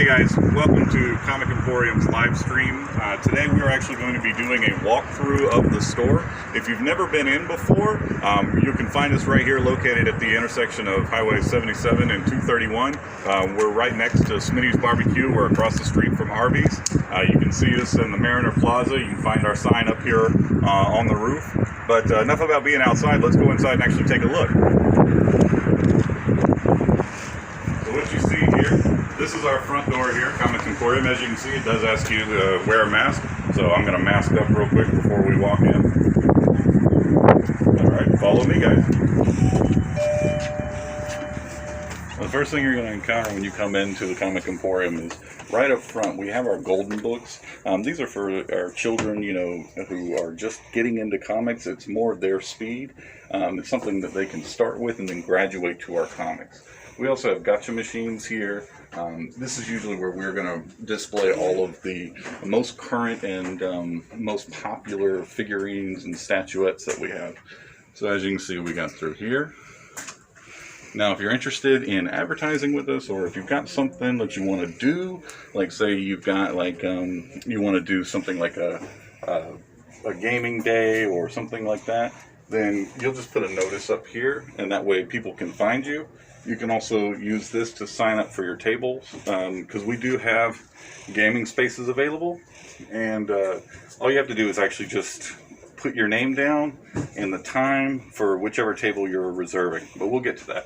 Hey guys, welcome to Comic Emporium's live stream. Today we are actually going to be doing a walkthrough of the store. If you've never been in before, you can find us right here located at the intersection of Highway 77 and 231. We're right next to Smitty's Barbecue. We're across the street from Arby's. You can see us in the Mariner Plaza. You can find our sign up here on the roof. But enough about being outside. Let's go inside and actually take a look. So what you see here, this is our front door here, Comic Emporium. As you can see, it does ask you to wear a mask, so I'm going to mask up real quick before we walk in. Alright, follow me guys. The first thing you're going to encounter when you come into the Comic Emporium is right up front we have our golden books. These are for our children, you know, who are just getting into comics. It's more their speed. It's something that they can start with and then graduate to our comics. We also have gotcha machines here. This is usually where we're going to display all of the most current and most popular figurines and statuettes that we have. So as you can see, we got through here. Now, if you're interested in advertising with us, or if you've got something that you want to do, like say you've got like you want to do something like a gaming day or something like that, then you'll just put a notice up here, and that way people can find you. You can also use this to sign up for your tables, because we do have gaming spaces available, and all you have to do is actually just put your name down and the time for whichever table you're reserving, but we'll get to that.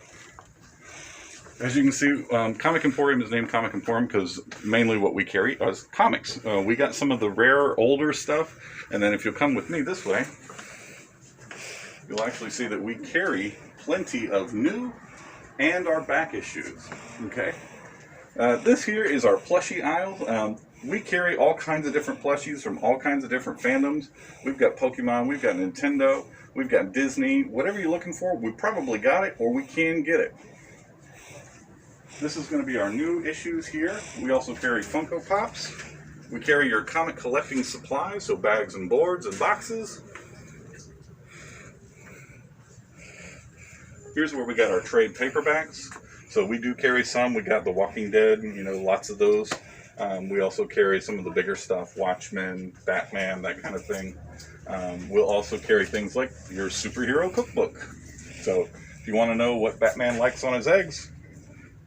As you can see, Comic Emporium is named Comic Emporium because mainly what we carry is comics. We got some of the rare, older stuff, and then if you'll come with me this way, you'll actually see that we carry plenty of new and our back issues. Okay, this here is our plushie aisle. We carry all kinds of different plushies from all kinds of different fandoms. We've got Pokemon, we've got Nintendo, we've got Disney. Whatever you're looking for, we probably got it, or we can get it. This is going to be our new issues here. We also carry Funko Pops. We carry your comic collecting supplies, so bags and boards and boxes. Here's where we got our trade paperbacks. So we do carry some. We got The Walking Dead, you know, lots of those. We also carry some of the bigger stuff, Watchmen, Batman, that kind of thing. We'll also carry things like your superhero cookbook. So if you want to know what Batman likes on his eggs,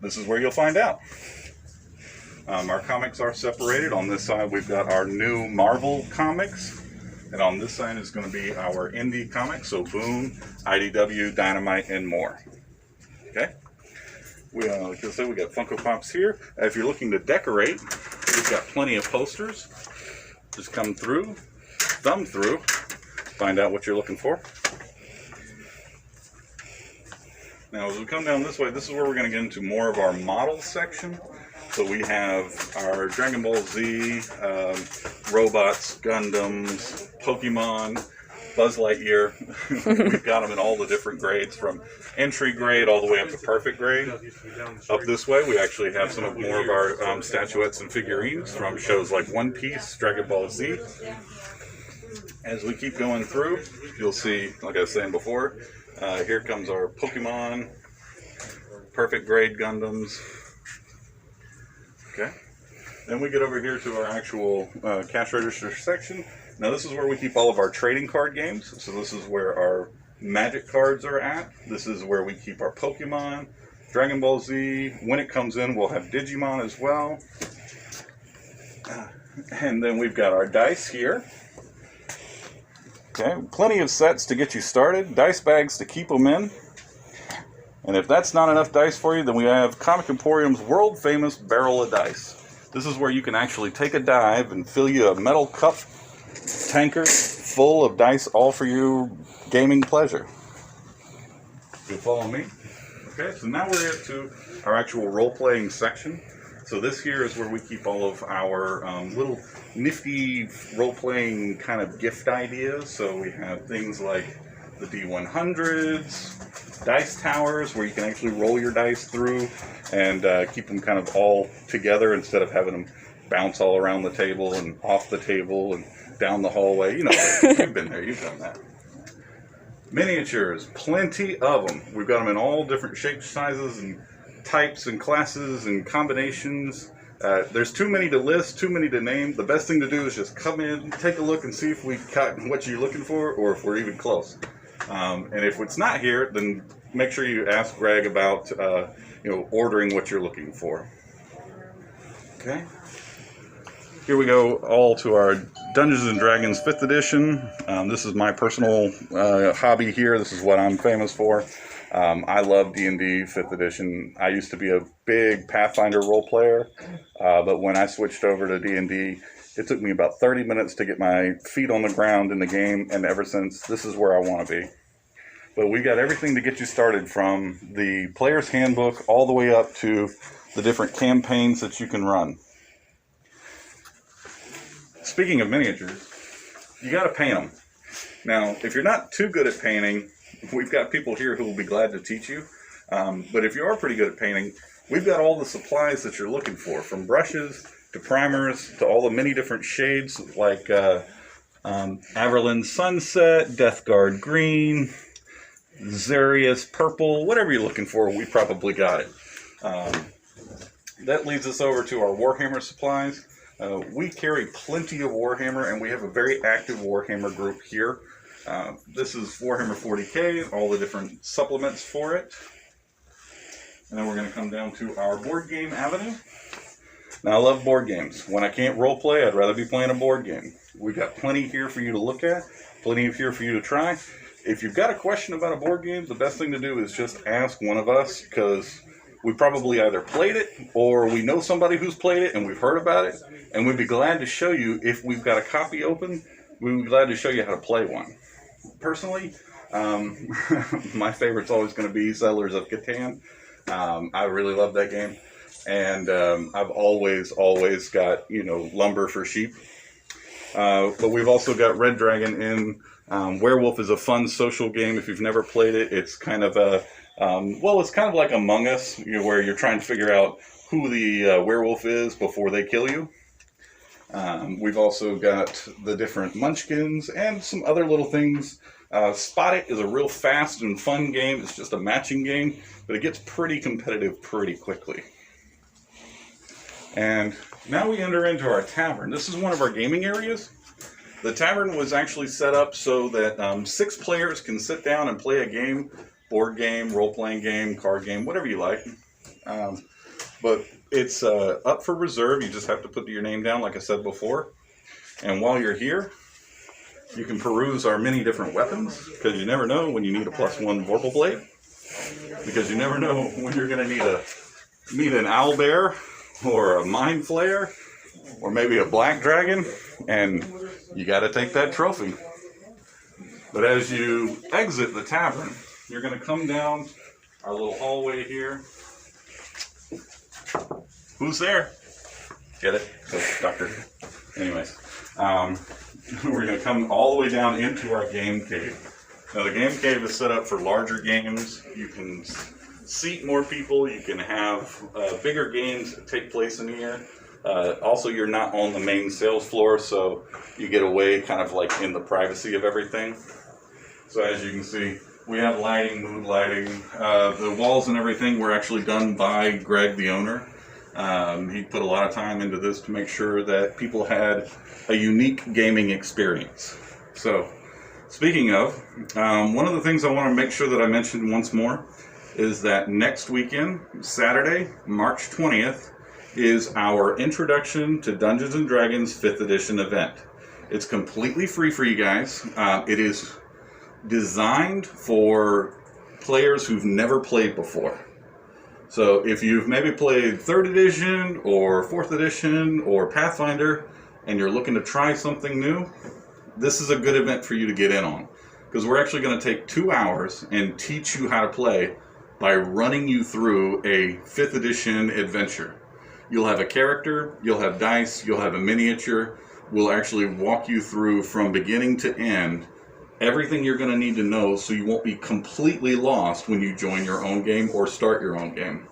this is where you'll find out. Our comics are separated. On this side we've got our new Marvel comics, and on this side is going to be our indie comics, so Boom, IDW, Dynamite, and more. Okay? Like I said, we got Funko Pops here. If you're looking to decorate, we've got plenty of posters. Just come through, thumb through, find out what you're looking for. Now, as we come down this way, this is where we're going to get into more of our model section. So we have our Dragon Ball Z, robots, Gundams, Pokemon, Buzz Lightyear. We've got them in all the different grades, from entry grade all the way up to perfect grade. Up this way, we actually have some of more of our statuettes and figurines from shows like One Piece, Dragon Ball Z. As we keep going through, you'll see, like I was saying before, here comes our Pokemon, perfect grade Gundams. Okay. Then we get over here to our actual cash register section. Now this is where we keep all of our trading card games. So this is where our Magic cards are at. This is where we keep our Pokemon, Dragon Ball Z. When it comes in, we'll have Digimon as well. And then we've got our dice here. Okay, plenty of sets to get you started, dice bags to keep them in. And if that's not enough dice for you, then we have Comic Emporium's world famous barrel of dice. This is where you can actually take a dive and fill you a metal cup tanker full of dice, all for your gaming pleasure. You follow me? Okay, so now we're into our actual role-playing section. So this here is where we keep all of our little nifty role-playing kind of gift ideas. So we have things like the D100s, dice towers, where you can actually roll your dice through and keep them kind of all together instead of having them bounce all around the table and off the table and down the hallway. You know, you've been there, you've done that. Miniatures, plenty of them. We've got them in all different shapes, sizes, and types and classes and combinations. There's too many to list, too many to name. The best thing to do is just come in, take a look, and see if we got what you're looking for, or if we're even close. And if it's not here, then make sure you ask Greg about ordering what you're looking for. Okay. Here we go, all to our Dungeons and Dragons 5th edition. This is my personal hobby here. This is what I'm famous for. I love D&D 5th edition. I used to be a big Pathfinder role player, but when I switched over to D&D, it took me about 30 minutes to get my feet on the ground in the game, and ever since, this is where I want to be. But we got everything to get you started, from the player's handbook all the way up to the different campaigns that you can run. Speaking of miniatures, you got to paint them. Now, if you're not too good at painting, we've got people here who will be glad to teach you. But if you are pretty good at painting, we've got all the supplies that you're looking for, from brushes to primers to all the many different shades, like Averland Sunset, Death Guard Green, Xerius Purple, whatever you're looking for, we probably got it. That leads us over to our Warhammer supplies. We carry plenty of Warhammer, and we have a very active Warhammer group here. This is Warhammer 40K, all the different supplements for it. And then we're going to come down to our board game avenue. Now, I love board games. When I can't role play, I'd rather be playing a board game. We've got plenty here for you to look at, plenty here for you to try. If you've got a question about a board game, the best thing to do is just ask one of us, because we probably either played it or we know somebody who's played it and we've heard about it, and we'd be glad to show you. If we've got a copy open, we'd be glad to show you how to play one. Personally, my favorite's always going to be Settlers of Catan. I really love that game, and I've always got lumber for sheep. But we've also got Red Dragon in. Werewolf is a fun social game. If you've never played it, it's kind of a it's kind of like Among Us, where you're trying to figure out who the werewolf is before they kill you. We've also got the different munchkins and some other little things. Spot It is a real fast and fun game. It's just a matching game, but it gets pretty competitive pretty quickly. And now we enter into our tavern. This is one of our gaming areas. The tavern was actually set up so that 6 players can sit down and play a game. Board game, role-playing game, card game, whatever you like. But it's up for reserve. You just have to put your name down, like I said before. And while you're here, you can peruse our many different weapons, because you never know when you need a +1 Vorpal Blade. Because you never know when you're going to need an owlbear, or a mind flayer, or maybe a black dragon, and you got to take that trophy. But as you exit the tavern, you're going to come down our little hallway here. Who's there? Get it? Oh, doctor. Anyways, we're going to come all the way down into our game cave. Now, the game cave is set up for larger games. You can seat more people. You can have bigger games take place in here. Also, you're not on the main sales floor, so you get away kind of like in the privacy of everything. So as you can see, we have lighting, mood lighting. The walls and everything were actually done by Greg, the owner. He put a lot of time into this to make sure that people had a unique gaming experience. So, speaking of, one of the things I want to make sure that I mention once more is that next weekend, Saturday, March 20th, is our Introduction to Dungeons & Dragons 5th Edition event. It's completely free for you guys. It is designed for players who've never played before. So if you've maybe played 3rd edition or 4th edition or Pathfinder and you're looking to try something new, this is a good event for you to get in on, because we're actually going to take 2 hours and teach you how to play by running you through a 5th edition adventure. You'll have a character, you'll have dice, you'll have a miniature. We'll actually walk you through from beginning to end everything you're going to need to know, so you won't be completely lost when you join your own game or start your own game.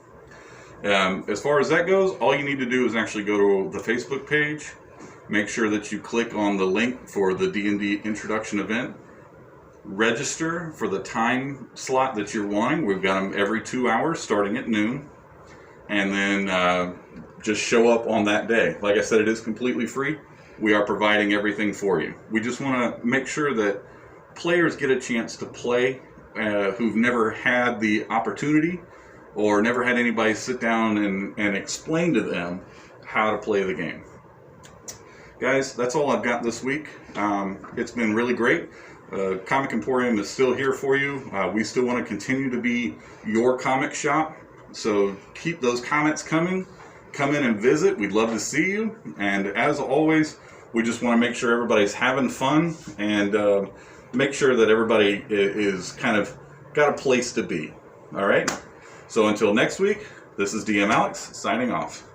As far as that goes, all you need to do is actually go to the Facebook page, make sure that you click on the link for the D&D introduction event, register for the time slot that you're wanting. We've got them every 2 hours starting at noon. And then just show up on that day. Like I said, it is completely free. We are providing everything for you. We just want to make sure that players get a chance to play who've never had the opportunity or never had anybody sit down and explain to them how to play the game. Guys, that's all I've got this week. It's been really great. Comic Emporium is still here for you. We still want to continue to be your comic shop. So keep those comments coming. Come in and visit. We'd love to see you. And as always, we just want to make sure everybody's having fun and make sure that everybody is kind of got a place to be. All right? So until next week, this is DM Alex signing off.